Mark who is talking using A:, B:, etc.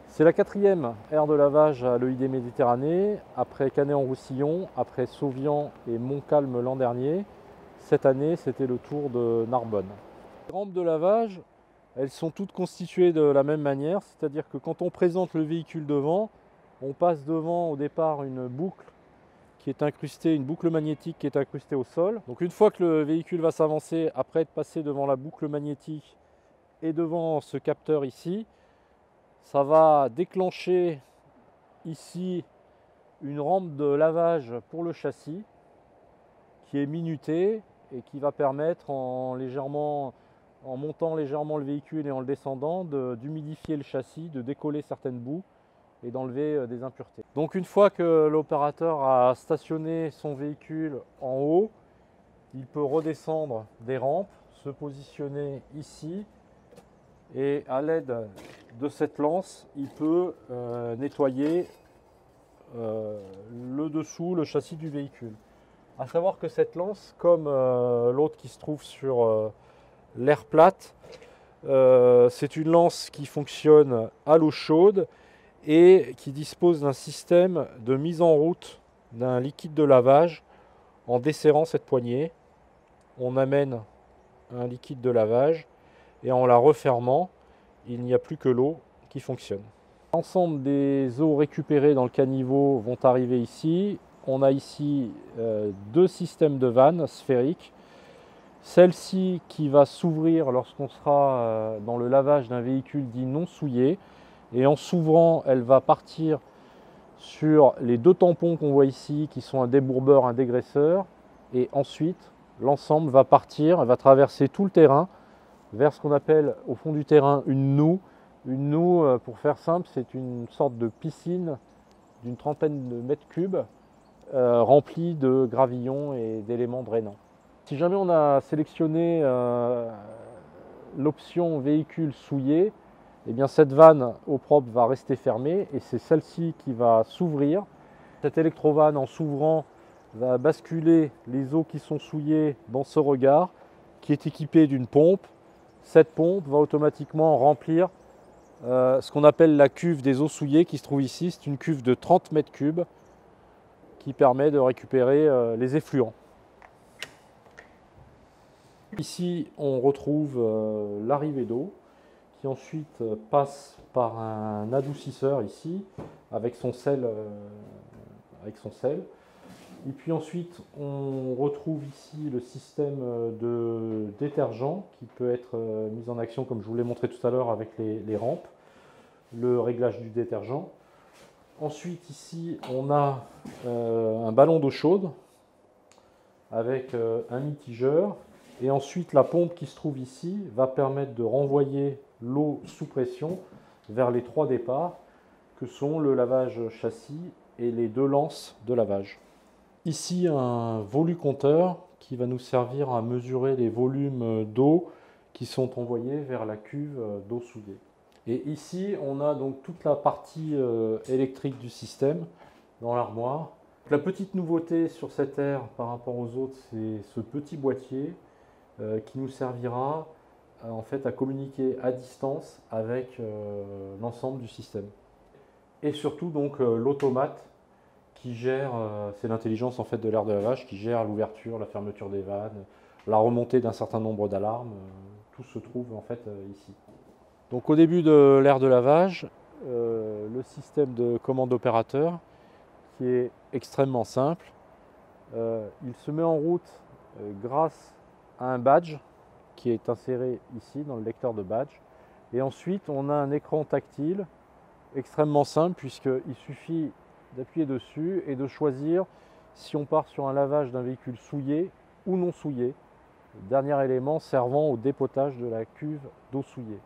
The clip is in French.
A: C'est la 4e aire de lavage à l'EID Méditerranée, après Canet-en-Roussillon, après Sauvian et Montcalm l'an dernier. Cette année, c'était le tour de Narbonne. Les rampes de lavage, elles sont toutes constituées de la même manière, c'est-à-dire que quand on présente le véhicule devant, on passe devant au départ une boucle qui est incrustée, une boucle magnétique qui est incrustée au sol. Donc une fois que le véhicule va s'avancer, après être passé devant la boucle magnétique et devant ce capteur ici, ça va déclencher ici une rampe de lavage pour le châssis qui est minutée et qui va permettre en montant légèrement le véhicule et en le descendant d'humidifier le châssis, de décoller certaines boues et d'enlever des impuretés. Donc une fois que l'opérateur a stationné son véhicule en haut, il peut redescendre des rampes, se positionner ici et à l'aide de cette lance, il peut nettoyer le dessous, le châssis du véhicule. A savoir que cette lance, comme l'autre qui se trouve sur l'aire plate, c'est une lance qui fonctionne à l'eau chaude et qui dispose d'un système de mise en route d'un liquide de lavage. En desserrant cette poignée, on amène un liquide de lavage et en la refermant, il n'y a plus que l'eau qui fonctionne. L'ensemble des eaux récupérées dans le caniveau vont arriver ici. On a ici deux systèmes de vannes sphériques. Celle-ci qui va s'ouvrir lorsqu'on sera dans le lavage d'un véhicule dit non souillé. Et en s'ouvrant, elle va partir sur les deux tampons qu'on voit ici, qui sont un débourbeur, un dégraisseur. Et ensuite, l'ensemble va partir, va traverser tout le terrain vers ce qu'on appelle au fond du terrain une noue. Une noue, pour faire simple, c'est une sorte de piscine d'une trentaine de mètres cubes remplie de gravillons et d'éléments drainants. Si jamais on a sélectionné l'option véhicule souillé, eh bien cette vanne eau propre va rester fermée et c'est celle-ci qui va s'ouvrir. Cette électrovanne, en s'ouvrant, va basculer les eaux qui sont souillées dans ce regard qui est équipé d'une pompe. Cette pompe va automatiquement remplir ce qu'on appelle la cuve des eaux souillées qui se trouve ici. C'est une cuve de 30 mètres cubes qui permet de récupérer les effluents. Ici, on retrouve l'arrivée d'eau qui ensuite passe par un adoucisseur ici avec son sel. Et puis ensuite, on retrouve ici le système de détergent qui peut être mis en action, comme je vous l'ai montré tout à l'heure, avec les rampes, le réglage du détergent. Ensuite, ici, on a un ballon d'eau chaude avec un mitigeur. Et ensuite, la pompe qui se trouve ici va permettre de renvoyer l'eau sous pression vers les trois départs que sont le lavage châssis et les deux lances de lavage. Ici, un volucompteur qui va nous servir à mesurer les volumes d'eau qui sont envoyés vers la cuve d'eau souillée. Et ici, on a donc toute la partie électrique du système dans l'armoire. La petite nouveauté sur cette aire par rapport aux autres, c'est ce petit boîtier qui nous servira en fait à communiquer à distance avec l'ensemble du système. Et surtout donc l'automate qui gère, c'est l'intelligence en fait de l'aire de lavage qui gère l'ouverture, la fermeture des vannes, la remontée d'un certain nombre d'alarmes, tout se trouve en fait ici. Donc au début de l'aire de lavage, le système de commande opérateur qui est extrêmement simple, il se met en route grâce à un badge qui est inséré ici dans le lecteur de badge. Et ensuite, on a un écran tactile extrêmement simple puisqu'il suffit d'appuyer dessus et de choisir si on part sur un lavage d'un véhicule souillé ou non souillé. Le dernier élément servant au dépotage de la cuve d'eau souillée.